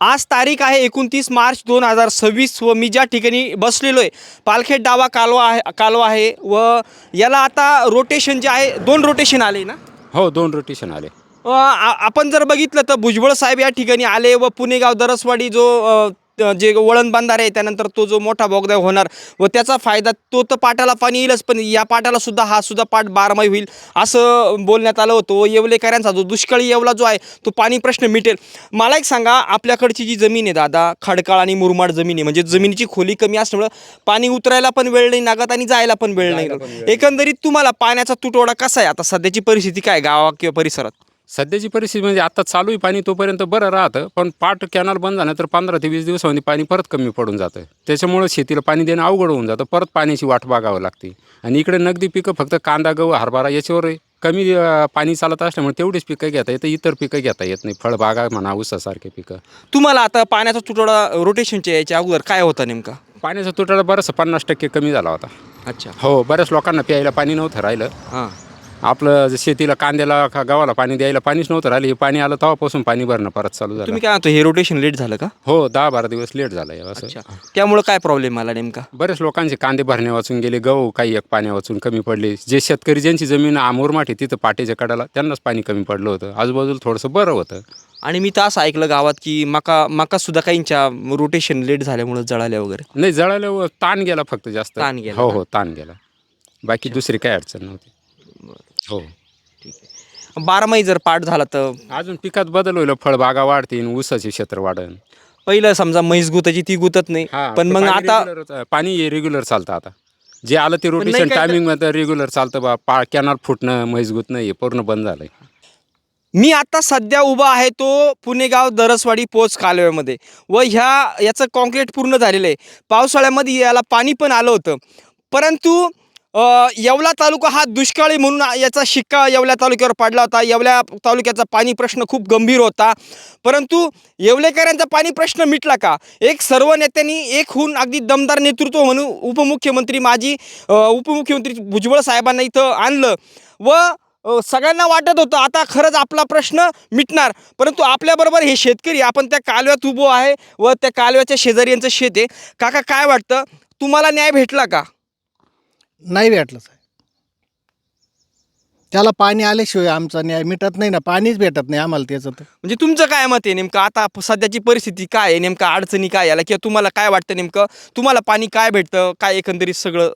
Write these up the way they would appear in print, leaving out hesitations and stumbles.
आज तारीख आहे 29 मार्च 2026 व मी ज्या ठिकाणी बसलेलो आहे पालखेड डावा कालवा आहे व याला आता रोटेशन जे आहे 2 रोटेशन आले ना. हो, 2 रोटेशन आले. आपण जर बघितलं तर भुजबळ साहेब या ठिकाणी आले व पुणेगाव दरसवाडी जो जे वळण बांधार आहे त्यानंतर तो जो मोठा बोगदा होणार व त्याचा फायदा तो तर पाटाला पाणी येईलच, पण या पाटाला सुद्धा हा सुद्धा पाट बारमाही होईल असं बोलण्यात आलं होतं. व येवलेकरांचा जो दुष्काळी येवला जो आहे तो पाणी प्रश्न मिटेल. मला एक सांगा, आपल्याकडची जी जमीन आहे दादा, खडकाळ आणि मुरमाड जमीन आहे, म्हणजे जमिनीची खोली कमी असल्यामुळं पाणी उतरायला पण वेळ नाही लागत आणि जायला पण वेळ नाही. एकंदरीत तुम्हाला पाण्याचा तुटवडा कसा आहे, आता सध्याची परिस्थिती काय गावा किंवा परिसरात? सध्याची परिस्थिती म्हणजे आता चालू आहे पाणी तोपर्यंत बरं राहतं, पण पाट कॅनल बंद झालं तर 15 ते 20 दिवसामध्ये पाणी परत कमी पडून जातं. त्याच्यामुळं शेतीला पाणी देणं अवघड होऊन जातं, परत पाण्याची वाट बघावं लागते. आणि इकडे नगदी पिकं फक्त कांदा, गहू, हरभरा याच्यावर कमी पाणी चालत असल्यामुळे तेवढीच पिकं घेता येतं, इतर पिकं घेता येत नाही. फळबागा म्हणा, ऊसासारखे पिकं. तुम्हाला आता पाण्याचा तुटवडा रोटेशनच्या याच्या अगोदर काय होता नेमका? पाण्याचा तुटवडा बराचसा 50% कमी झाला होता. अच्छा. हो, बऱ्याच लोकांना प्यायला पाणी नव्हतं राहिलं. हां. आपलं शेतीला, कांद्याला, गव्हाला पाणी द्यायला पाणीच नव्हतं राहिलं. हे पाणी आलं तेव्हापासून पाणी भरणं परत चालू झालं. तुम्ही काय म्हणतो, हे रोटेशन लेट झालं का? हो, 10-12 दिवस लेट झालं आहे असं. अच्छा. त्यामुळं काय प्रॉब्लेम आला नेमका? बरेच लोकांचे कांदे भरणे वाचून गेले, गहू काही एक पाण्या वाचून कमी पडले. जे शेतकरी ज्यांची जमीन मुरमाठ आहे तिथं पाटीच्या कडाला त्यांनाच पाणी कमी पडलं होतं. आजूबाजूला थोडंसं बरं होतं. आणि मी तर असं ऐकलं गावात की मका सुद्धा काहींच्या रोटेशन लेट झाल्यामुळे जळाल्या वगैरे. नाही, जळाल्यावर ताण गेला फक्त जास्त. ताण गेला हो का? हो, ताण गेला. बाकी दुसरी काही अडचण नव्हती. हो. ठीक आहे. बारमाही जर पाठ झाला तर अजून पिकात बदल होईल, फळबागा वाढतील, ऊसाचे क्षेत्र वाढेल. पहिलं समजा म्हैस गुताची ती गुतत नाही, पण मग आता पाणी रेग्युलर चालतं. आता जे आलं ते नाही रोटेशन काय तर- टायमिंग मध्ये रेग्युलर चालतं. कॅनल फुटणं, म्हैस गुतणं हे पूर्ण बंद झालंय. मी आता सध्या उभा आहे तो पुणेगाव दरसवाडी पोच कालव्यामध्ये व याचं कॉन्क्रीट पूर्ण झालेलं आहे. पावसाळ्यामध्ये याला पाणी पण आलं होतं, परंतु येवला तालुका हा दुष्काळी म्हणून याचा शिक्का येवला तालुक्यावर पडला होता. येवला तालुक्याचा पाणी प्रश्न खूप गंभीर होता, परंतु येवलेकरांचा पाणी प्रश्न मिटला का? एक सर्व नेत्यांनी एक होऊन अगदी दमदार नेतृत्व म्हणून उपमुख्यमंत्री भुजबळ साहेबांना इथं आणलं व सगळ्यांना वाटत होतं आता खरंच आपला प्रश्न मिटणार. परंतु आपल्याबरोबर हे शेतकरी, आपण त्या कालव्यात उभो आहे व त्या कालव्याच्या शेजारी यांचं शेत आहे. काका, काय वाटतं, तुम्हाला न्याय भेटला का? नाही भेटलं साहेब. त्याला पाणी आल्याशिवाय आमचा न्याय मिटत नाही ना. पाणीच भेटत नाही आम्हाला त्याचं तर. म्हणजे तुमचं काय मत आहे नेमकं, आता सध्याची परिस्थिती काय आहे, नेमकं अडचणी काय याला, किंवा तुम्हाला काय वाटतं नेमकं, तुम्हाला पाणी काय भेटतं, काय एकंदरीत सगळं?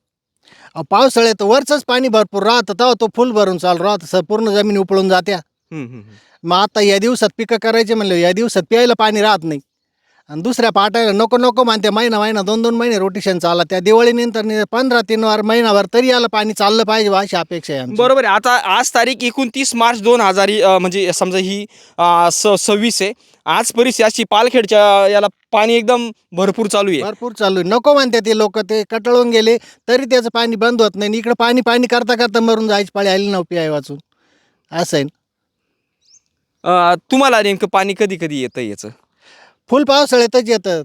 पावसाळ्यात वरचंच पाणी भरपूर राहतं, तेव्हा तो फुल भरून चालू राहतं, पूर्ण जमीन उपळून जात्या. मग आता या दिवसात पिकं करायचे म्हणलं, या दिवसात प्यायला पाणी राहत नाही. आणि दुसऱ्या पाटायला नको नको म्हणते, महिना 2-2 महिने रोटेशन चालला. त्या दिवाळीनंतर 15-3 महिनाभर तरी याला पाणी चाललं पाहिजे अशी अपेक्षा आहे आमची. बरोबर आहे. आता आज तारीख 29 मार्च 2000 म्हणजे समजा ही 26 आहे. आज परिस्थिती अशी पालखेडच्या याला पाणी एकदम भरपूर चालू आहे. भरपूर चालू आहे. नको म्हणते ते लोक, ते कटाळून गेले तरी त्याचं पाणी बंद होत नाही. इकडं पाणी पाणी करता करता मरून जायची पाळी आली नव्हती आहे वाचून, असं आहे. तुम्हाला नेमकं पाणी कधी कधी येतं याचं? फुल पावसाळ्यातच येतं.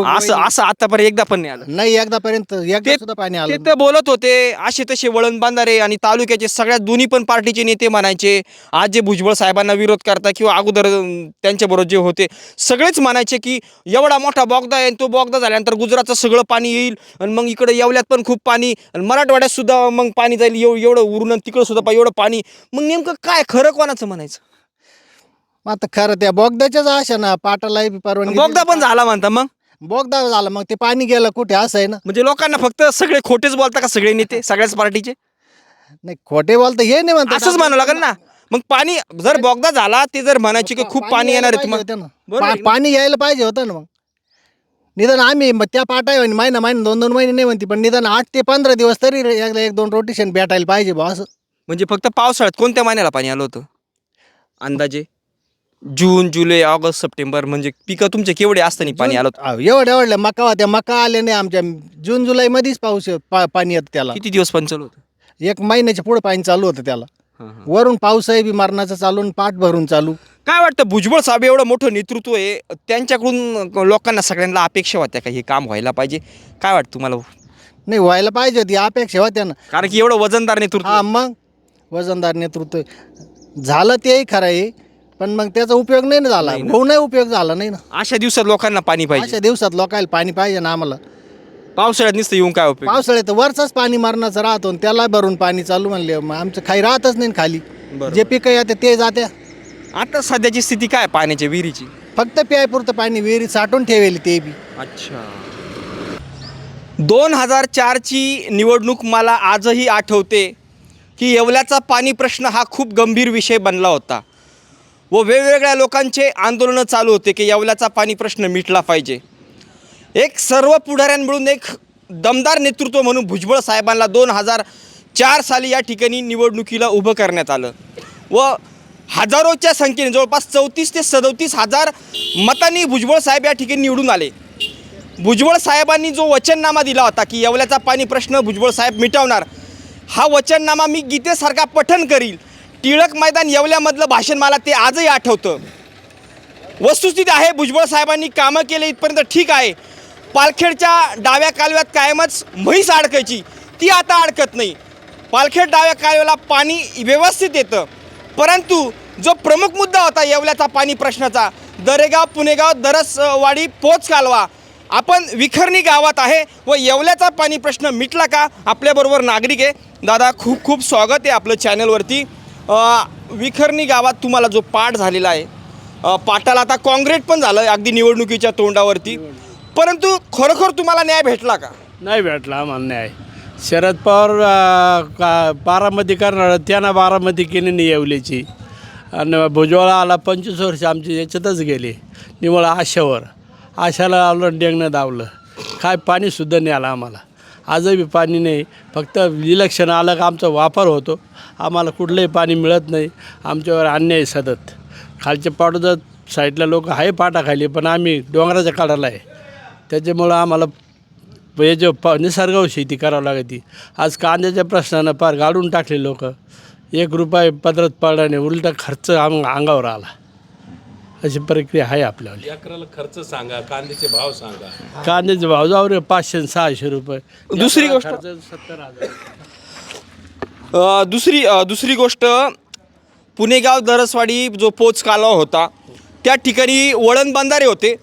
असं आतापर्यंत एकदा पण नाही आलं. नाही, एकदा सुद्धा पाणी ते आलं. तर बोलत होते असे तसे वळण बांधारे आणि तालुक्याचे सगळ्यात दोन्ही पण पार्टीचे नेते म्हणायचे, आज जे भुजबळ साहेबांना विरोध करता किंवा अगोदर त्यांच्याबरोबर जे होते सगळेच म्हणायचे की एवढा मोठा बोगदा आहे, तो बोगदा झाल्यानंतर गुजरातचं सगळं पाणी येईल आणि मग इकडे येवल्यात पण खूप पाणी आणि मराठवाड्यात सुद्धा मग पाणी जाईल, एवढं उरून तिकडं सुद्धा एवढं पाणी. मग नेमकं काय खरं कोणाचं म्हणायचं? मग आता खरं त्या बोगद्याच्याच आशा ना, पाटालाही परवानगी बोगदा पण झाला म्हणता, मग बोगदा झाला, मग ते पाणी गेलं कुठे, असं आहे ना. म्हणजे लोकांना फक्त सगळे खोटेच बोलता का सगळे नेते सगळ्याच पार्टीचे? नाही, खोटे बोलतं हे नाही म्हणतात. असंच म्हणावं लागेल ना. मग पाणी जर बोगदा झाला, ते जर म्हणायचे की खूप पाणी येणार आहे, बरोबर आहे ना? पाणी यायला पाहिजे होतं ना. मग निदान आम्ही मग त्या पाटा महिना 2-2 महिने नाही म्हणते, पण निदान 8 ते 15 दिवस तरी एकदा 1-2 रोटेशन भेटायला पाहिजे बा असं. म्हणजे फक्त पावसाळ्यात कोणत्या महिन्याला पाणी आलं होतं अंदाजे? जून, जुलै, ऑगस्ट, सप्टेंबर, म्हणजे पिकं तुमचे केवढे असताना पाणी आलं होतं? एवढ्या मका होत्या, मका आले नाही आमच्या. जून जुलै मध्येच पाऊस पाणी येतं त्याला. किती दिवस पण चालू होतं? 1 महिन्याच्या पुढे पाणी चालू होतं त्याला. वरून पाऊसही बी मरणाचं चालून, पाठ भरून चालू. काय वाटतं, भुजबळ साहेब एवढं मोठं नेतृत्व आहे, त्यांच्याकडून लोकांना सगळ्यांना अपेक्षा होत्या का हे काम व्हायला पाहिजे? काय वाटतं तुम्हाला? नाही, व्हायला पाहिजे होती, अपेक्षा होत्या ना. कारण की एवढं वजनदार नेतृत्व. हा, मग वजनदार नेतृत्व झालं तेही खरं आहे, पण मग त्याचा उपयोग नाही ना झाला, भाऊ नाही उपयोग झाला नाही ना. अशा दिवसात लोकांना पाणी पाहिजे, अशा दिवसात लोकांना पाणी पाहिजे ना आम्हाला. पावसाळ्यात नुसतं येऊन काय उपयोग? पावसाळ्यात वरचाच पाणी मारण्याचं राहतो आणि त्याला भरून पाणी चालू म्हणले, मग आमचं काही राहतच नाही ना खाली. जे पिकं येते ते जात्या. आता सध्याची स्थिती काय पाण्याच्या विहिरीची? फक्त प्यायपुरतं पाणी विहिरीत साठवून ठेवेल ते बी. अच्छा. 2004ची निवडणूक मला आजही आठवते की येवल्याचा पाणी प्रश्न हा खूप गंभीर विषय बनला होता व वेगवेगळ्या लोकांचे आंदोलनं चालू होते की येवल्याचा पाणी प्रश्न मिटला पाहिजे. एक सर्व पुढाऱ्यां मिळून एक दमदार नेतृत्व म्हणून भुजबळ साहेबांना 2004 साली या ठिकाणी निवडणुकीला उभं करण्यात आलं व हजारोच्या संख्येने जवळपास 34 ते 37 हजार मतांनी भुजबळ साहेब या ठिकाणी निवडून आले. भुजबळ साहेबांनी जो वचननामा दिला होता की येवल्याचा पाणी प्रश्न भुजबळ साहेब मिटवणार, हा वचननामा मी गीतेसारखा पठण करील. टिळक मैदान येवल्यामधलं भाषण मला ते आजही आठवतं. वस्तुस्थिती आहे भुजबळ साहेबांनी कामं केले इथपर्यंत ठीक आहे. पालखेडच्या डाव्या कालव्यात कायमच म्हैस अडकायची, ती आता अडकत नाही. पालखेड डाव्या कालव्याला पाणी व्यवस्थित येतं, परंतु जो प्रमुख मुद्दा होता येवल्याचा पाणी प्रश्नाचा, दरेगाव पुणेगाव दरसवाडी पोच कालवा, आपण विखर्णी गावात आहे व येवल्याचा पाणी प्रश्न मिटला का? आपल्याबरोबर नागरिक आहे. दादा खूप खूप स्वागत आहे आपलं चॅनलवरती. विखर्णी गावात तुम्हाला जो पाठ झालेला आहे, पाटाला आता काँक्रीट पण झालं अगदी निवडणुकीच्या तोंडावरती, परंतु खरोखर तुम्हाला न्याय भेटला का? नाही भेटला आम्हाला न्याय. शरद पवार बारामती करणार, त्यांना बारामती केली नाही येवल्याची. आणि भुजबळ आला 25 वर्ष आमची याच्यातच गेले निवळ आशाला आलं, डेंगणं दावलं. काय पाणीसुद्धा नाही आलं आम्हाला. आजही पाणी नाही. फक्त इलेक्शन आलं का आमचा वापर होतो, आम्हाला कुठलंही पाणी मिळत नाही. आमच्यावर अन्याय सतत. खालच्या पाडोदा साईडला लोक आहे पाटाखाली, पण आम्ही डोंगराच्या काढायला आहे. त्याच्यामुळं आम्हाला हे जे निसर्गावर शेती करावं लागते. आज कांद्याच्या प्रश्नानं फार गाडून टाकले लोक. 1 रुपये पदरात पडला नाही, उलटा खर्च अंगावर आला. अशी प्रक्रिया आहे आपल्याला. एकराला खर्च सांगा, कांद्याचे भाव सांगा. कांद्याचे भाव जाऊ रे 500-600 रुपये. दुसरी गोष्ट 70,000. दुसरी गोष्ट, पुणेगाव दरसवाडी जो पोच कालवा होता त्या ठिकाणी वळण बंधारे होते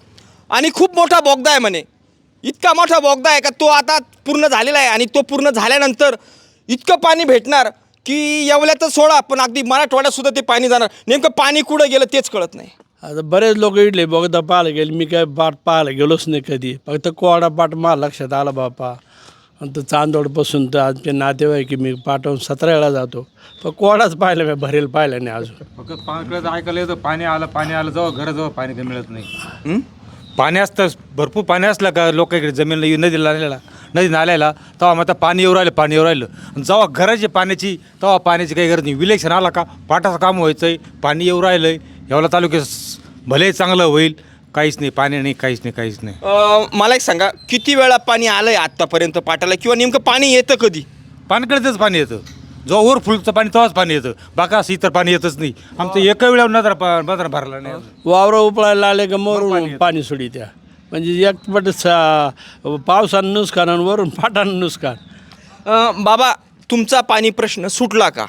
आणि खूप मोठा बोगदा आहे म्हणे. इतका मोठा बोगदा आहे का तो आता पूर्ण झालेला आहे आणि तो पूर्ण झाल्यानंतर इतकं पाणी भेटणार की येवल्याचं सोडा, पण अगदी मराठवाड्यात सुद्धा ते पाणी जाणार. नेमकं पाणी कुठं गेलं तेच कळत नाही. आता बरेच लोक इडले बोगदा पाहायला गेले. मी काय पाट पाहायला गेलोच नाही कधी. फक्त कोरडा पाट मला लक्षात आला बापा. आणि तर चांदोडपासून तर आमचे नातेवाईक की मी पाठवून 17 वेळा जातो, पण कोरडाच पाहिलं मी, भरेल पाहिलं नाही अजून. फक्त पाण्याकडे ऐकायला येतं पाणी आलं जवळ घराजवळ पाणी काही मिळत नाही. पाणी असतं, भरपूर पाणी असलं का लोक इकडे जमीन नदी नाल्याला तेव्हा मग पाणी येऊ राहिलं. आणि जेव्हा गरज आहे पाण्याची तेव्हा पाण्याची काही गरज नाही. इलेक्शन आला का पाटाचं काम व्हायचं आहे, पाणी येऊ राहिलं आहे. येवला तालुक्यात भले चांगलं होईल. काहीच नाही, पाणी नाही, काहीच नाही. मला एक सांगा, किती वेळा पाणी आलंय आत्तापर्यंत पाटाला, किंवा नेमकं पाणी येतं कधी? पाण्याकडेच पाणी येतं. जेव्हा ओव्हरफुलचं पाणी तेव्हाच पाणी येतं, बाकी असं इतर पाणी येतच नाही. आमचं एका वेळा नजर भरला नाही. वावरं उपळायला आले का मोरून पाणी सोडी त्या. म्हणजे एकपट पावसानं नुकसान आणि वरून पाटानं नुकसान. बाबा, तुमचा पाणी प्रश्न सुटला का?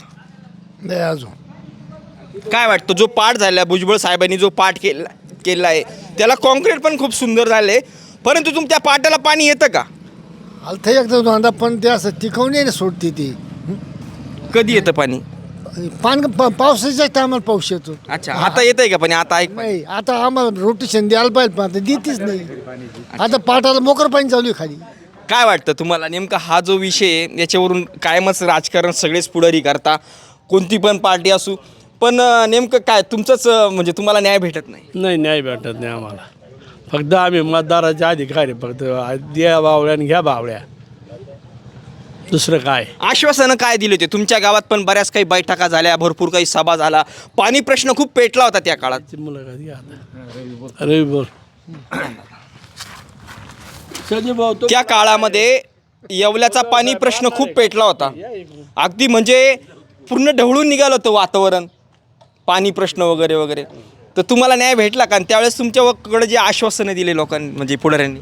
नाही अजून. काय वाटतं, जो पाठ झाला भुजबळ साहेबांनी जो पाठ केला आहे त्याला काँक्रीट पण खूप सुंदर झाले, परंतु तुमच्या पाटाला पाणी येतं का? आलं तर एकदा दोनदा, पण ते असं टिकवून सोडते ती. कधी येतं पाणी? पावसाच्या टायमाला पाऊस येतो. अच्छा, आता येतंय का पाणी? आता ऐक, नाही, आता आम्हाला रोटेशन द्यायला पाहिजे, पण आता देतेच नाही. आता पाटाला मोकर पाणी चालू आहे खाली. काय वाटतं तुम्हाला नेमका हा जो विषय आहे याच्यावरून कायमच राजकारण सगळेच पुढारी करता, कोणती पण पार्टी असू, पण नेमकं काय तुमचंच म्हणजे तुम्हाला न्याय भेटत नाही? नाही, न्याय भेटत नाही आम्हाला. फक्त आम्ही मतदाराचे अधिकारी, फक्त द्या बावळ्या आणि घ्या बावळ्या, दुसरं काय. आश्वासनं काय दिले होते? तुमच्या गावात पण बऱ्याच काही बैठका झाल्या, भरपूर काही सभा झाला, पाणी प्रश्न खूप पेटला होता त्या काळात. ती मुलाखत घ्या आता. रवी बोल. संजय भाऊ तो त्या काळामध्ये येवल्याचा पाणी प्रश्न खूप पेटला होता, अगदी म्हणजे पूर्ण ढवळून निघालं होतं वातावरण, पाणी प्रश्न वगैरे वगैरे. तर तुम्हाला न्याय भेटला का? आणि त्यावेळेस तुमच्याकडे जे आश्वासनं दिले लोकांनी म्हणजे पुढाऱ्यांनी?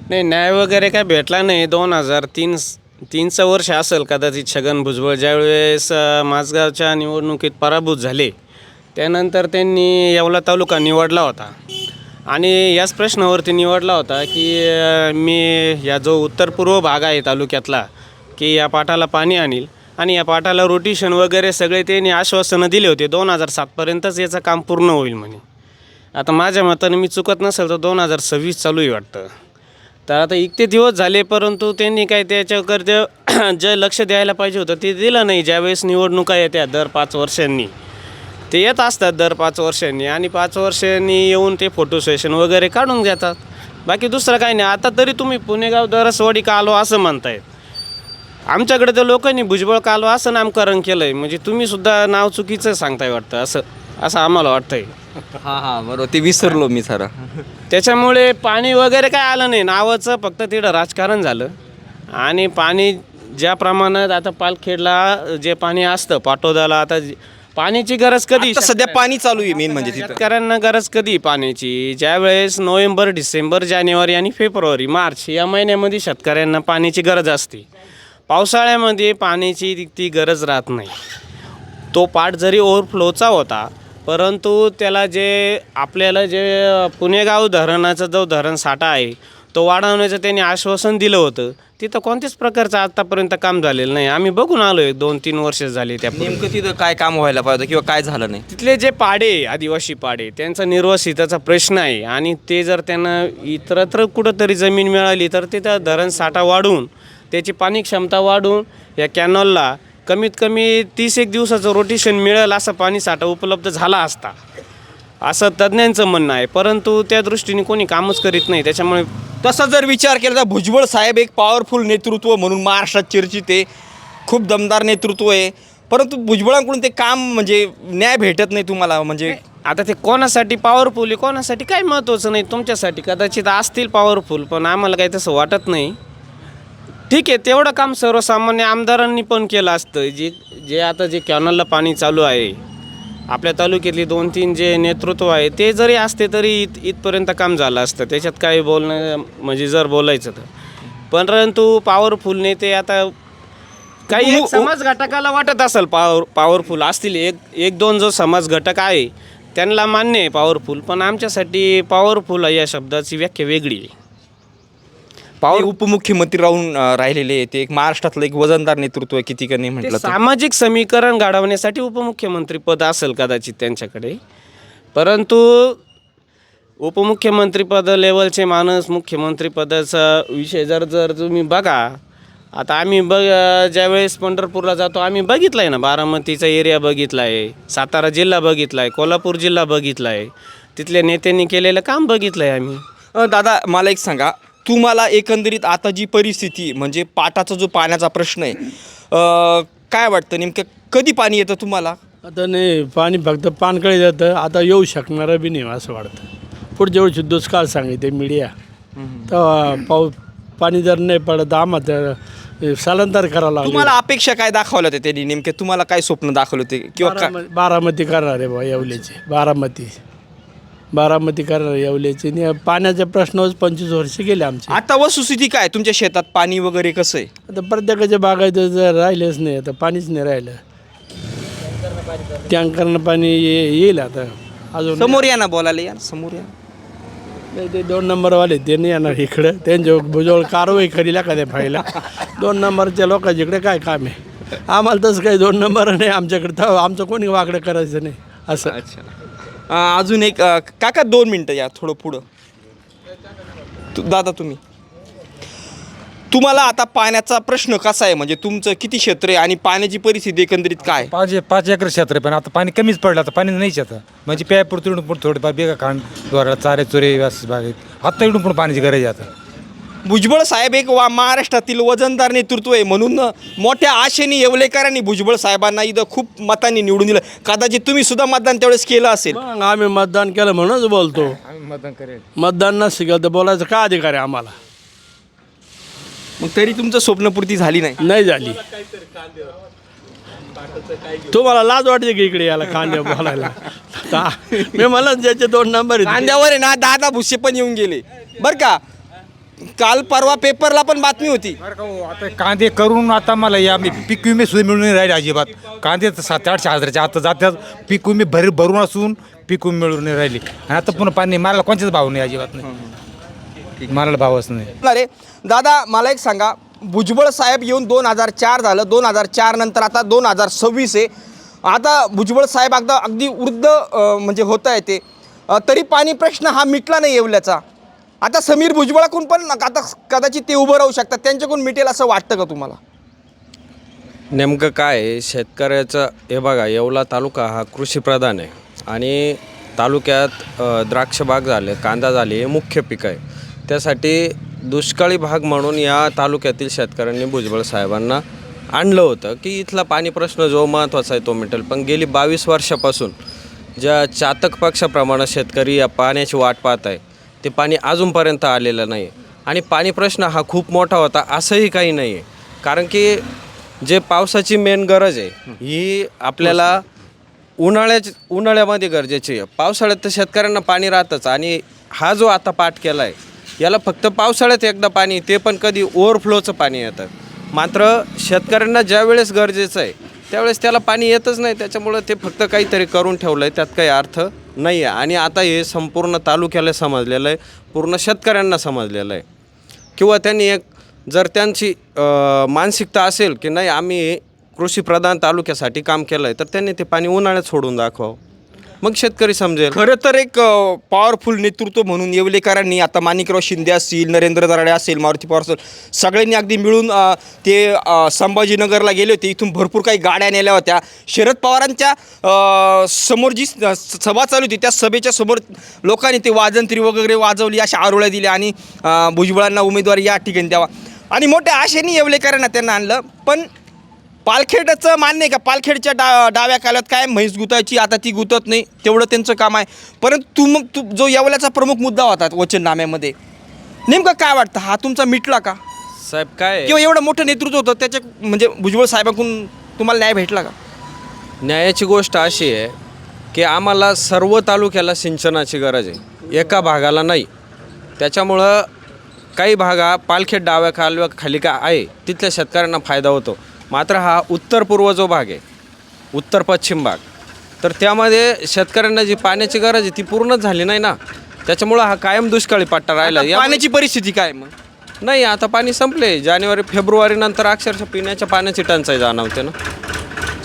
नाही, न्याय वगैरे काय भेटला नाही. 2003चं वर्ष असेल कदाचित. छगन भुजबळ ज्यावेळेस माझगावच्या निवडणुकीत पराभूत झाले, त्यानंतर त्यांनी येवला तालुका निवडला होता आणि याच प्रश्नावरती निवडला होता की मी या जो उत्तर पूर्व भाग आहे तालुक्यातला की या पाटाला पाणी आणील आणि या पाटाला रोटेशन वगैरे सगळे त्यांनी आश्वासनं दिले होते 2007पर्यंतच याचं काम पूर्ण होईल म्हणे. आता माझ्या मताने मी चुकत नसेल तर 2026 चालू आहे वाटतं. तर आता इतके दिवस झाले परंतु त्यांनी काय त्याच्याकडे जे लक्ष द्यायला पाहिजे होतं ते दिलं नाही. ज्यावेळेस निवडणुका येत्या दर 5 वर्षांनी ते येत असतात दर 5 वर्षांनी आणि 5 वर्षांनी येऊन ते फोटो सेशन वगैरे काढून घेतात. बाकी दुसरं काही नाही. आता तरी तुम्ही पुणेगाव दरसवाडी कालवा असं म्हणतायत. आमच्याकडे तर लोकांनी भुजबळ कालवा असं नामकरण केलं आहे. म्हणजे तुम्हीसुद्धा नाव चुकीचं सांगताय वाटतं असं आम्हाला वाटतंय. हां बरोबर, ते विसरलो मी सारा. त्याच्यामुळे पाणी वगैरे काय आलं नाही. नावाचं फक्त तिथं राजकारण झालं आणि पाणी ज्या प्रमाणात आता पालखेडला जे पाणी असतं पाटोदाला आता पाण्याची गरज कधी आता सध्या पाणी चालू आहे मेन म्हणजे तिथं. शेतकऱ्यांना गरज कधी पाण्याची ज्यावेळेस नोव्हेंबर डिसेंबर जानेवारी आणि फेब्रुवारी मार्च या महिन्यामध्ये शेतकऱ्यांना पाण्याची गरज असते. पावसाळ्यामध्ये पाण्याची ती गरज राहत नाही. तो पाट जरी ओव्हरफ्लोचा होता परंतु त्याला जे आपल्याला जे पुणेगाव धरणाचा जो धरण साठा आहे तो वाढवण्याचं त्यांनी आश्वासन दिलं होतं. तिथं कोणत्याच प्रकारचं आत्तापर्यंत काम झालेलं नाही. आम्ही बघून आलो आहे 2-3 वर्ष झाली. त्या नेमकं तिथं काय काम व्हायला पाहिजे किंवा काय झालं नाही? तिथले जे पाडे आदिवासी पाडे त्यांचा निर्वासिताचा प्रश्न आहे आणि ते जर त्यांना इतरत्र कुठंतरी जमीन मिळाली तर तिथं धरण साठा वाढवून त्याची पाणी क्षमता वाढवून या कॅनॉलला कमीत कमी 30 दिवसाचं रोटेशन मिळेल असं पाणी साठा उपलब्ध झाला असता असं तज्ज्ञांचं म्हणणं आहे. परंतु त्या दृष्टीने कोणी कामच करीत नाही. त्याच्यामुळे तसा जर विचार केला तर भुजबळ साहेब एक पॉवरफुल नेतृत्व म्हणून महाराष्ट्रात चर्चित आहे. खूप दमदार नेतृत्व आहे. परंतु भुजबळांकडून ते काम म्हणजे न्याय भेटत नाही तुम्हाला. म्हणजे आता ते कोणासाठी पॉवरफुल आहे कोणासाठी काही महत्त्वाचं नाही. तुमच्यासाठी कदाचित असतील पॉवरफुल पण आम्हाला काही तसं वाटत नाही. ठीक आहे तेवढं काम सर्वसामान्य आमदारांनी पण केलं असतं. जे आता जे कॅनलला पाणी चालू आहे आपल्या तालुक्यातली 2-3 जे नेतृत्व आहे ते जरी असते तरी इथपर्यंत काम झालं असतं. त्याच्यात काही बोलणं म्हणजे जर बोलायचं तर. परंतु पॉवरफुल नेते आता काही एक समाज घटकाला वाटत असेल पॉवरफुल असतील 1-2 जो समाज घटक आहे त्यांना मान्य आहे पॉवरफुल. पण आमच्यासाठी पॉवरफुल या शब्दाची व्याख्या वेगळी आहे. उपमुख्यमंत्री राहून राहिलेले आहे ते एक महाराष्ट्रातलं एक वजनदार नेतृत्व आहे किती नाही म्हटलं तर. सामाजिक समीकरण घडवण्यासाठी उपमुख्यमंत्री पद असेल कदाचित त्यांच्याकडे. परंतु उपमुख्यमंत्री पद लेवलचे माणूस मुख्यमंत्री पदाचा विषय जर तुम्ही बघा आता आम्ही ज्यावेळेस पंढरपूरला जातो आम्ही बघितलं आहे ना बारामतीचा एरिया बघितला आहे, सातारा जिल्हा बघितला आहे, कोल्हापूर जिल्हा बघितला आहे. तिथल्या नेत्यांनी केलेलं काम बघितलं आहे आम्ही. दादा मला एक सांगा तुम्हाला एकंदरीत आता जी परिस्थिती म्हणजे पाटाचा जो पाण्याचा प्रश्न आहे काय वाटतं नेमकं कधी पाणी येतं तुम्हाला? आता नाही पाणी फक्त पानकळे जातं आता येऊ शकणारं बी नाही असं वाटतं. पुढच्या वर्षी दुष्काळ सांगितले मीडिया तर पाणी जर नाही पडत आम्हाला स्थलांतर करावं लागलं. तुम्हाला अपेक्षा काय दाखवल्या होत्या त्यांनी नेमके तुम्हाला काय स्वप्न दाखवलं होते किंवा बारामती करणार आहे बा येवल्याची बारामती करणार येवल्याची आणि पाण्याच्या प्रश्नावर 25 वर्ष गेले आमचे. आता वस्तुस्थिती काय तुमच्या शेतात पाणी वगैरे कसं आहे? आता प्रत्येकाच्या बागायत जर राहिलेच नाही आता पाणीच नाही राहिलं. टँकरनं पाणी येईल आता अजून. समोर या ना बोलायला या समोर या. नाही ते 2 नंबरवाले ते नाही येणार इकडं त्यांच्या भुजबळ कारवाई करील एखाद्या फायला. 2 नंबरच्या लोकांच्या इकडे काय काम आहे आम्हाला तसं काही 2 नंबर नाही आमच्याकडे तर आमचं कोणी वाकडं करायचं नाही असं. अच्छा अजून एक काका 2 मिनटं या थोडं पुढं दादा तुम्हाला आता पाण्याचा प्रश्न कसा आहे म्हणजे तुमचं किती क्षेत्र आहे आणि पाण्याची परिस्थिती एकंदरीत काय? 5 एकर क्षेत्र आहे पण आता पाणी कमीच पडलं आता पाणी नाहीच आता म्हणजे प्यायपुरतं इकडून पुढं थोडं बेगा खांड द्वारा चारे चोरे व्यास बागेत आता इकडून पुढं पाण्याची गरज आहे आता. भुजबळ साहेब एक महाराष्ट्रातील वजनदार नेतृत्व आहे म्हणून मोठ्या आशेने येवलेकरांनी भुजबळ साहेबांना इथं खूप मतांनी निवडून दिलं. कदाचित तुम्ही सुद्धा मतदान त्यावेळेस केलं असेल. मग आम्ही मतदान केलं म्हणूनच बोलतो. मतदान करेल मतदान नसेल तर बोलायचं काय अधिकार आहे आम्हाला? मग तरी तुमचं स्वप्नपूर्ती झाली नाही झाली. तुम्हाला लाज वाटते की इकडे याला कांद्या बोलायला? मी मला ज्याचे 2 नंबर कांद्यावर आहे ना दादा भुसे पण येऊन गेले बरं का. काल परवा पेपरला पण बातमी होती. बरं का हो, आता कांदे करून आता मला या पीक विमे सुद्धा मिळून नाही राहिले अजिबात. कांदे तर 700-800 हजाराच्या आता जातात, पीक विमे भरून असून पीक विमे मिळून नाही राहिली. आणि आता पुन्हा पाणी मला कोणत्याच भाव नाही अजिबात नाही, मला भावच नाही. अरे दादा मला एक सांगा, भुजबळ साहेब येऊन 2004 झालं, 2004 नंतर आता 2026 आहे. आता भुजबळ साहेब अगदी वृद्ध म्हणजे होत आहे ते, तरी पाणी प्रश्न हा मिटला नाही येवल्याचा. आता समीर भुजबळाकडून पण आता कदाचित ते उभं राहू शकतात, त्यांच्याकडून मिटेल असं वाटतं का तुम्हाला? नेमकं काय आहे, शेतकऱ्याचं हे बघा, येवला तालुका हा कृषीप्रधान आहे आणि तालुक्यात द्राक्ष बाग झाले, कांदा झाले, हे मुख्य पीक आहे. त्यासाठी दुष्काळी भाग म्हणून या तालुक्यातील शेतकऱ्यांनी भुजबळ साहेबांना आणलं होतं की इथला पाणी प्रश्न जो महत्त्वाचा आहे तो मिटेल. पण गेली 22 वर्षापासून ज्या चातक पक्षाप्रमाणे शेतकरी या पाण्याची वाट पाहत आहे, ते पाणी अजूनपर्यंत आलेलं नाही. आणि पाणी प्रश्न हा खूप मोठा होता असंही काही नाही आहे, कारण की जे पावसाची मेन गरज आहे ही आपल्याला उन्हाळ्यामध्ये गरजेची आहे. पावसाळ्यात तर शेतकऱ्यांना पाणी राहतंच, आणि हा जो आता पाठ केला आहे याला फक्त पावसाळ्यात एकदा पाणी, ते पण कधी ओव्हरफ्लोचं पाणी येतं. मात्र शेतकऱ्यांना ज्या वेळेस गरजेचं आहे त्यावेळेस त्याला पाणी येतच नाही. त्याच्यामुळं ते फक्त काहीतरी करून ठेवलं आहे, त्यात काही अर्थ नाही आहे. आणि आता हे संपूर्ण तालुक्याला समजलेलं आहे, पूर्ण शेतकऱ्यांना समजलेलं आहे. किंवा त्यांनी जर त्यांची मानसिकता असेल की नाही आम्ही कृषीप्रधान तालुक्यासाठी काम केलं आहे, तर त्यांनी ते पाणी उन्हाळ्यात सोडून दाखवावं, मग शेतकरी समजेल. खरं तर एक पॉवरफुल नेतृत्व म्हणून येवलेकरांनी, आता माणिकराव शिंदे असतील, नरेंद्र दराडे असेल, मारुती पवार असेल, सगळ्यांनी अगदी मिळून ते संभाजीनगरला गेले होते. इथून भरपूर काही गाड्या नेल्या होत्या. शरद पवारांच्या समोर जी सभा चालू होती त्या सभेच्या समोर लोकांनी ते वाजंत्री वगैरे वाजवली, अशा आरोळ्या दिल्या आणि भुजबळांना उमेदवारी या ठिकाणी द्यावा आणि मोठ्या आशेने येवलेकरांना त्यांना आणलं. पण पालखेडचं मान्य आहे का, पालखेडच्या डाव्या कालात काय म्हैस गुतायची, आता ती गुतत नाही, तेवढं त्यांचं काम आहे. परंतु तू जो येवल्याचा प्रमुख मुद्दा होता वचननाम्यामध्ये, नेमकं काय वाटतं, हा तुमचा मिटला का? साहेब काय किंवा एवढं मोठं नेतृत्व होतं त्याच्या म्हणजे भुजबळ साहेबांकडून तुम्हाला न्याय भेटला का? न्यायाची गोष्ट अशी आहे की आम्हाला सर्व तालुक्याला सिंचनाची गरज आहे, एका भागाला नाही. त्याच्यामुळं काही भागा पालखेड डाव्या कालव्या खाली का आहे तिथल्या शेतकऱ्यांना फायदा होतो. मात्र हा उत्तर पूर्व जो भाग आहे, उत्तर पश्चिम भाग, तर त्यामध्ये शेतकऱ्यांना जी पाण्याची गरज आहे ती पूर्णच झाली नाही ना. त्याच्यामुळं हा कायम दुष्काळी पट्टा राहिला. आता पाण्याची परिस्थिती काय मग? नाही, आता पाणी संपले. जानेवारी फेब्रुवारी नंतर अक्षरशः पिण्याच्या पाण्याची टंचाई जाणवते ना.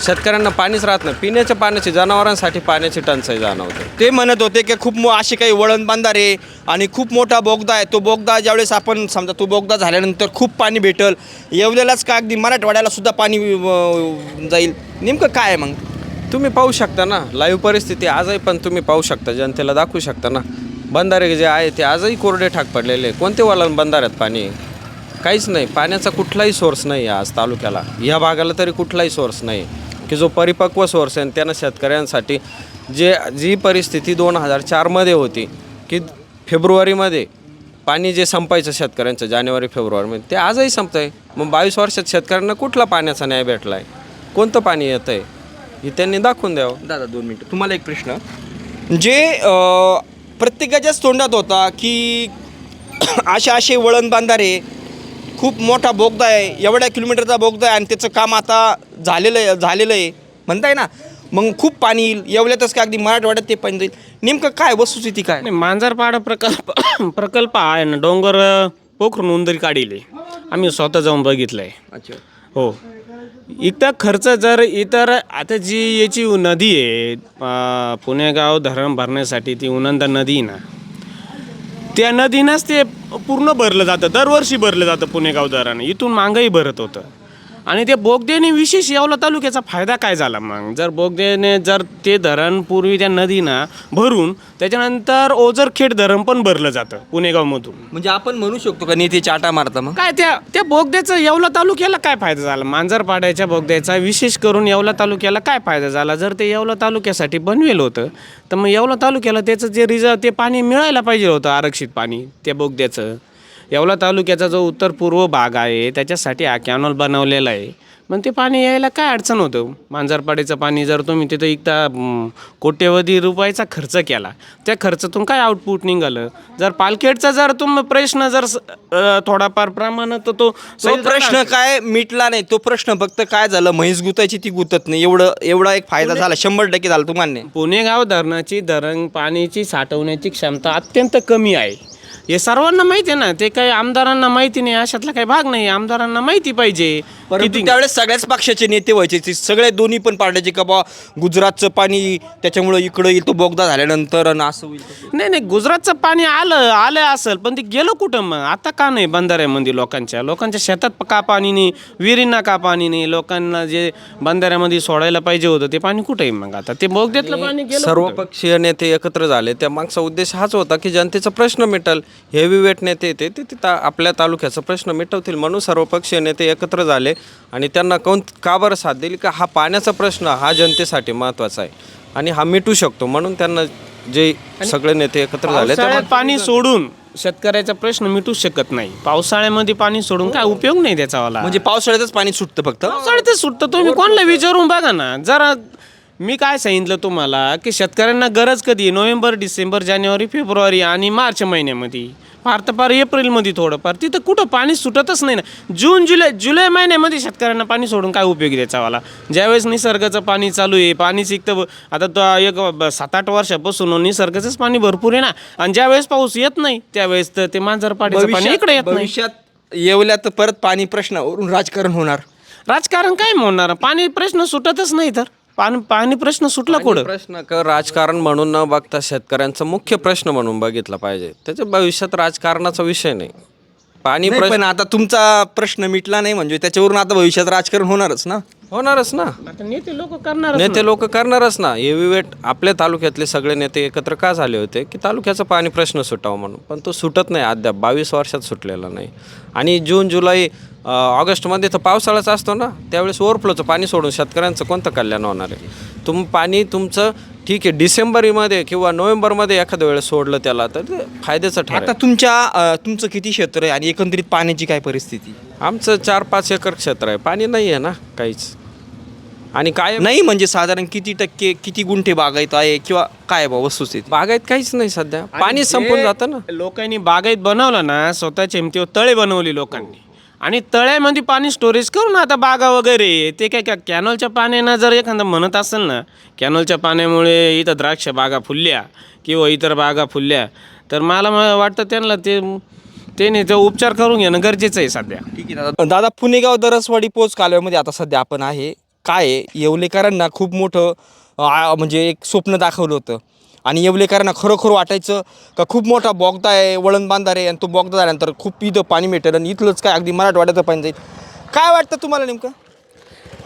शेतकऱ्यांना पाणीच राहत नाही, पिण्याच्या पाण्याची, जनावरांसाठी पाण्याची टंचाई जाणवते. ते म्हणत होते की खूप असे काही वळण बांधारे आणि खूप मोठा बोगदा आहे, तो बोगदा ज्यावेळेस आपण समजा तो बोगदा झाल्यानंतर खूप पाणी भेटल, येवल्यालाच का अगदी मराठवाड्याला सुद्धा पाणी जाईल. नेमकं काय आहे मग? तुम्ही पाहू शकता ना, लाईव्ह परिस्थिती आजही पण तुम्ही पाहू शकता, जनतेला दाखवू शकता ना. बंधारे जे आहे ते आजही कोरडे ठाक पडलेले. कोणते वळण बंधाऱ्यात पाणी आहे? काहीच नाही. पाण्याचा कुठलाही सोर्स नाही आहे आज तालुक्याला, या भागाला तरी कुठलाही सोर्स नाही की जो परिपक्व सोर्स आहे. त्यानं शेतकऱ्यांसाठी जी परिस्थिती 2004मध्ये होती की फेब्रुवारीमध्ये पाणी जे संपायचं शेतकऱ्यांचं, जानेवारी फेब्रुवारीमध्ये, ते आजही संपतं आहे. मग 22 वर्षात शेतकऱ्यांना कुठला पाण्याचा न्याय भेटला आहे? कोणतं पाणी येतं आहे हे त्यांनी दाखवून द्यावं. दादा 2 मिनटं, तुम्हाला एक प्रश्न, जे प्रत्येकाच्याच तोंडात होता की असे वळण बांधारे, खूप मोठा बोगदा आहे, एवढ्या किलोमीटरचा बोगदा आहे आणि त्याचं काम आता झालेलं आहे म्हणताय ना, मग खूप पाणी येईल येवल्यातच का अगदी मराठवाड्यात ते पाणी जाईल. नेमकं काय वस्तुस्थिती काय? नाही, मांजरपाडा प्रकल्प आहे ना, डोंगर पोखरून उंदरी काढिले, आम्ही स्वतः जाऊन बघितलं आहे. अच्छा. हो, इथं खर्च जर इतर आता जी याची नदी आहे पुणेगाव धरण भरण्यासाठी, ती उनंदा नदी ना, त्या नदीनंच ते पूर्ण भरलं जातं, दरवर्षी भरलं जातं पुणेगाव धरण. इथून मागंही भरत होतं. आणि ते बोगद्याने विशेष येवला तालुक्याचा फायदा काय झाला मग? जर बोगद्याने जर ते धरण पूर्वी त्या नदीनं भरून त्याच्यानंतर ओझरखेड धरण पण भरलं जातं पुणेगावमधून. म्हणजे आपण म्हणू शकतो का नेते चाटा मारता मग? काय त्या बोगद्याचा येवला तालुक्याला काय फायदा झाला? मांजरपाड्याच्या बोगद्याचा विशेष करून येवला तालुक्याला काय फायदा झाला? जर ते येवला तालुक्यासाठी बनवेल होतं तर मग येवला तालुक्याला त्याचं जे ते पाणी मिळायला पाहिजे होतं, आरक्षित पाणी त्या बोगद्याचं. येवला तालुक्याचा जो उत्तर पूर्व भाग आहे त्याच्यासाठी हा कॅनॉल बनवलेला आहे. मग ते पाणी यायला काय अडचण होतं. मांजरपाड्याचं पाणी जर तुम्ही तिथं एकदा कोट्यवधी रुपयाचा खर्च केला, त्या खर्चातून काय आउटपुट निघालं. जर पालखेडचा जर प्रश्न जर थोडाफार प्रमाणात तो प्रश्न काय मिटला नाही. तो प्रश्न फक्त काय झालं, म्हैस गुतायची ती गुतत नाही, एवढा एक फायदा झाला, 100% झाला. तू मान्य? पुणेगाव धरणाची पाण्याची साठवण्याची क्षमता अत्यंत कमी आहे. हे सर्वांना माहिती आहे ना. ते काही आमदारांना माहिती नाही, अशातला काही भाग नाही. आमदारांना माहिती पाहिजे. परंतु त्यावेळेस सगळ्याच पक्षाचे नेते व्हायचे, ते सगळे दोन्ही पण पार्ट्याचे, का बा गुजरातचं पाणी त्याच्यामुळं इकडं येतो बोगदा झाल्यानंतर आणि असं होईल. नाही, गुजरातचं पाणी आलं असेल, पण ते गेलं कुठं मग? आता का नाही बंधाऱ्यामध्ये लोकांच्या शेतात का पाणी नाही, विहिरींना का पाणी नाही? लोकांना जे बंधाऱ्यामध्ये सोडायला पाहिजे होतं ते पाणी कुठं आहे मग? आता ते बोगद्यातलं पाणी गेलं. सर्वपक्षीय नेते एकत्र झाले, त्या मागचा उद्देश हाच होता की जनतेचा प्रश्न मिटल. हेवीवेट नेते येते ते तिथं आपल्या तालुक्याचा प्रश्न मिटवतील म्हणून सर्वपक्षीय नेते एकत्र झाले. आणि त्यांना का बरं साथ दिली? का हा पाण्याचा प्रश्न हा जनतेसाठी महत्त्वाचा आहे आणि हा मिटू शकतो, म्हणून त्यांना जे सगळे नेते एकत्र झाले. पावसाळ्यात पाणी सोडून शेतकऱ्याचा प्रश्न मिटूच शकत नाही. पावसाळ्यामध्ये पाणी सोडून काय उपयोग नाही त्याचावाला. म्हणजे पावसाळ्यातच पाणी सुटतं फक्त? पावसाळ्यातच सुटतं. तुम्ही कोणाला विचारून बघा ना जरा. मी काय सांगितलं तुम्हाला की शेतकऱ्यांना गरज कधी? नोव्हेंबर, डिसेंबर, जानेवारी, फेब्रुवारी आणि मार्च महिन्यामध्ये. फार तर फार एप्रिलमध्ये थोडंफार. तिथं कुठं पाणी सुटतच नाही ना. जून जुलै महिन्यामध्ये शेतकऱ्यांना पाणी सोडून काय उपयोग त्याचावाला? ज्यावेळेस निसर्गाचं पाणी चालू आहे, पाणीच एक आता तो एक 7-8 वर्षापासून निसर्गाचंच पाणी भरपूर आहे ना. आणि ज्यावेळेस पाऊस येत नाही त्यावेळेस तर ते मांजरपाड्याचं पाणी इकडे येत नाही. भविष्यात येवल्यात परत पाणी प्रश्नावरून राजकारण होणार. राजकारण काय म्हणणार? पाणी प्रश्न सुटतच नाही तर पाणी प्रश्न सुटला कुठं? प्रश्न राजकारण म्हणून न बघता शेतकऱ्यांचा मुख्य प्रश्न म्हणून बघितला पाहिजे. त्याच्या भविष्यात राजकारणाचा विषय नाही. पाणी पण आता तुमचा प्रश्न मिटला नाही म्हणजे त्याच्यावरून आता भविष्यात राजकारण होणारच ना. आता नेते लोक करणार. नेते लोक करणारच ना. हेवीवेट आपल्या तालुक्यातले सगळे नेते एकत्र का झाले होते की तालुक्याचा पाणी प्रश्न सुटावा म्हणून, पण तो सुटत नाही अद्याप. 22 वर्षात सुटलेला नाही. आणि जून, जुलै, ऑगस्टमध्ये तर पावसाळाच असतो ना, त्यावेळेस ओव्हरफ्लोचं पाणी सोडून शेतकऱ्यांचं कोणतं कल्याण होणार आहे? पाणी तुमचं ठीक आहे डिसेंबरमध्ये किंवा नोव्हेंबरमध्ये एखाद्या वेळेस सोडलं त्याला तर ते फायद्याचं ठरेल. आता तुमचं किती क्षेत्र आहे आणि एकंदरीत पाण्याची काय परिस्थिती? आमचं 4-5 एकर क्षेत्र आहे. पाणी नाही आहे ना काहीच. आणि काय नाही म्हणजे साधारण किती टक्के, किती गुंठे बागायत आहे किंवा काय बा वस्तुस्थिती? बागायत काहीच नाही सध्या. पाणी संपून जातं ना. लोकांनी बागायत बनवलं ना, स्वतःच्या हिमतीवर तळे बनवली लोकांनी आणि तळ्यामध्ये पाणी स्टोरेज करून आता बागा वगैरे ते काय कॅनलच्या पाण्यानं जर एखादं म्हणत असेल ना, कॅनलच्या पाण्यामुळे इथं द्राक्ष बागा फुलल्या किंवा इतर बागा फुलल्या, तर मला वाटतं त्यांना ते उपचार करून घेणं गरजेचं आहे सध्या. ठीक आहे दादा. पुणेगाव दरसवाडी पोच कालव्यामध्ये आता सध्या आपण आहे. काय आहे, येवलेकरांना खूप मोठं म्हणजे एक स्वप्न दाखवलं होतं आणि येवलेकरांना खरोखर वाटायचं का खूप मोठा बोगदा आहे, वळण बांधार आहे आणि तो बोगदा झाल्यानंतर खूप इथं पाणी मिळेल आणि इथलंच काय अगदी मराठवाड्याचं पाणी जाईल. काय वाटतं तुम्हाला नेमकं?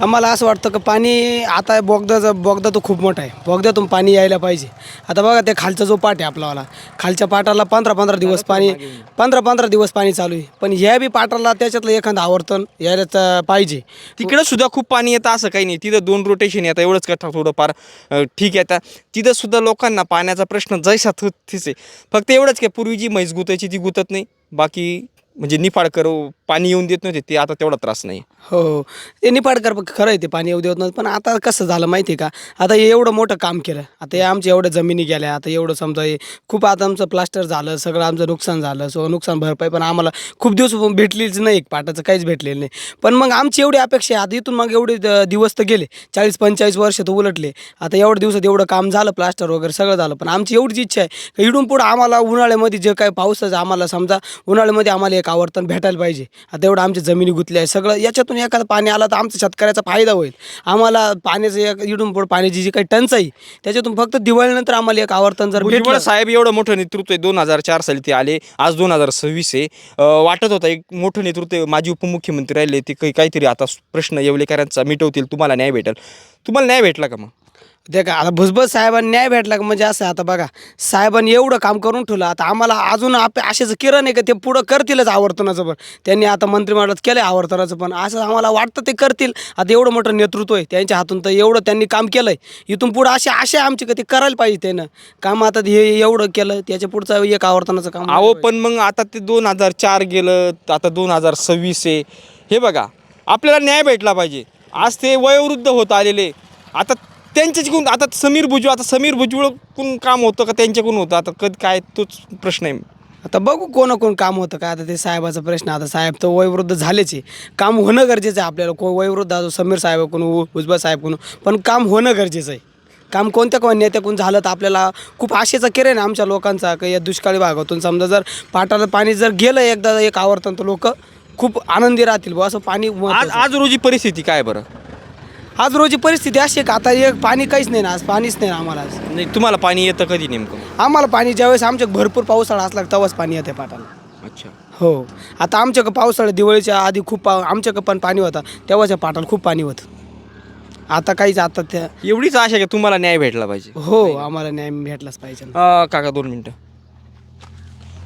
आम्हाला असं वाटतं की पाणी आता बोगदा तो खूप मोठा आहे. बोगद्यातून पाणी यायला पाहिजे. आता बघा ते खालचा जो पाट आहे आपलावाला, खालच्या पाटाला 15-15 दिवस पाणी 15-15 दिवस पाणी चालू आहे. पण ह्या बी पाटाला त्याच्यातलं एखादं आवर्तन यायला पाहिजे. तिकडं सुद्धा खूप पाणी येतं असं काही नाही. तिथं 2 रोटेशन येतं एवढंच का थोडंफार ठीक आहे. आता तिथं सुद्धा लोकांना पाण्याचा प्रश्न जैसा तिथे फक्त एवढंच की पूर्वी जी म्हैस गुतायची ती गुतत नाही. बाकी म्हणजे निफाडकर पाणी येऊन देत नव्हते ते, आता तेवढा त्रास नाही. हो, ते निपाडकर खरं आहे, ते पाणी येऊ देत नव्हतं. पण आता कसं झालं माहिती आहे का, आता हे एवढं मोठं काम केलं, आता हे आमच्या एवढ्या जमिनी गेल्या, आता एवढं समजा हे खूप आता आमचं प्लास्टर झालं, सगळं आमचं नुकसान झालं. नुकसान भरपाई पण आम्हाला खूप दिवस भेटलीच नाही, पाटाचं काहीच भेटलेलं नाही. पण मग आमची एवढी अपेक्षा आहे. आता इथून मग एवढे दिवस तर गेले, 40-45 वर्ष तर उलटले. आता एवढ्या दिवसात एवढं काम झालं, प्लास्टर वगैरे सगळं झालं. पण आमची एवढीच इच्छा आहे की इथून पुढं आम्हाला उन्हाळ्यामध्ये जे काही पावसाचं आम्हाला समजा उन्हाळ्यामध्ये आम्हाला एक आवर्तन भेटायला पाहिजे. आता एवढं आमच्या जमिनी गुतल्या आहे सगळं, याच्यातून एखादं पाणी आलं तर आमच्या शेतकऱ्याचा फायदा होईल. आम्हाला पाण्याचं इथून पुढं पाण्याची जी काही टंचाई त्याच्यातून फक्त दिवाळीनंतर आम्हाला एक आवर्तन जर भेटलं. साहेब एवढं मोठं नेतृत्व आहे. 2004 साली ते आले, आज 2026 आहे. वाटत होतं एक मोठं नेतृत्व, माजी उपमुख्यमंत्री राहिले ते काहीतरी आता प्रश्न येवलेकरांचा मिटवतील, तुम्हाला न्याय भेटेल. तुम्हाला न्याय भेटला का मग? ते का आता भुजबळ साहेबांनी न्याय भेटला का म्हणजे असं, आता बघा साहेबांनी एवढं काम करून ठेवलं. आता आम्हाला अजून अशाचं किरण आहे का ते पुढं करतीलच आवर्तनाचं. पण त्यांनी आता मंत्रिमंडळात केलं आहे आवर्तनाचं, पण असं आम्हाला वाटतं ते करतील. आता एवढं मोठं नेतृत्व आहे त्यांच्या हातून, तर एवढं त्यांनी काम केलं आहे. इथून पुढं असे आमचे का ते करायला पाहिजे त्यानं काम. आता हे एवढं केलं, त्याच्या पुढचं एक आवर्तनाचं काम. पण मग आता ते 2004 गेलं, आता 2026 आहे. हे बघा आपल्याला न्याय भेटला पाहिजे. आज ते वयोवृद्ध होत आलेले, आता त्यांच्याकडून, आता समीर भुजबळकडून काम होतं का त्यांच्याकडून होतं, आता कधी काय तोच प्रश्न आहे. आता बघू कोण काम होतं काय, आता ते साहेबाचा प्रश्न. आता साहेब तर वयोवृद्ध झालेच आहे, काम होणं गरजेचं आहे आपल्याला. वयोवृद्ध असो, समीर साहेबाकडून, भुजबळ साहेबकडून, पण काम होणं गरजेचं आहे. काम कोणत्या नेत्याकडून झालं तर आपल्याला खूप आशेचा किरण आहे आमच्या लोकांचा, की या दुष्काळी भागातून समजा जर पाटाला पाणी जर गेलं एकदा एक आवर्तन तर लोक खूप आनंदी राहतील बुवा. असं पाणी आज रोजी परिस्थिती काय बरं? आज रोजी परिस्थिती अशी आहे का आता एक पाणी काहीच नाही ना, आज पाणीच नाही ना आम्हाला. आज नाही, तुम्हाला पाणी येतं कधी नेमकं? आम्हाला पाणी ज्यावेळेस आमच्या भरपूर पावसाळा असला तेव्हाच पाणी येते पाटाला. अच्छा. हो, आता आमच्याकडं पावसाळा दिवाळीच्या आधी खूप आमच्याकडं पण पाणी होतं, तेव्हाच्या पाटाला खूप पाणी होतं. आता काहीच, आता त्या एवढीच आशा आहे की तुम्हाला न्याय भेटला पाहिजे. हो, आम्हाला न्याय भेटलाच पाहिजे. काका 2 मिनटं.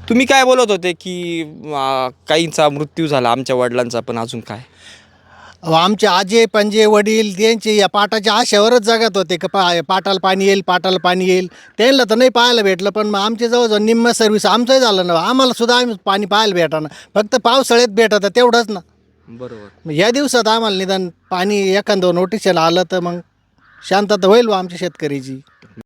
तुम्ही काय बोलत होते की काहींचा मृत्यू झाला, आमच्या वडिलांचा, पण अजून काय? आमचे आजे पंजे वडील त्यांचे या पाटाच्या आशेवरच जगत होते का पाटाला पाणी येईल, पाटाला पाणी येईल. त्यांना तर नाही पाहायला भेटलं, पण मग आमच्या जवळजवळ निम्म सर्व्हिस आमचंही झालं ना, आम्हाला सुद्धा आम्ही पाणी पाहायला भेटाना, फक्त पावसाळ्यात भेटतं तेवढंच ना. बरोबर. मग या दिवसात आम्हाला निदान पाणी एखादं नोटिसला आलं तर मग शांतता होईल बा आमच्या शेतकरीची.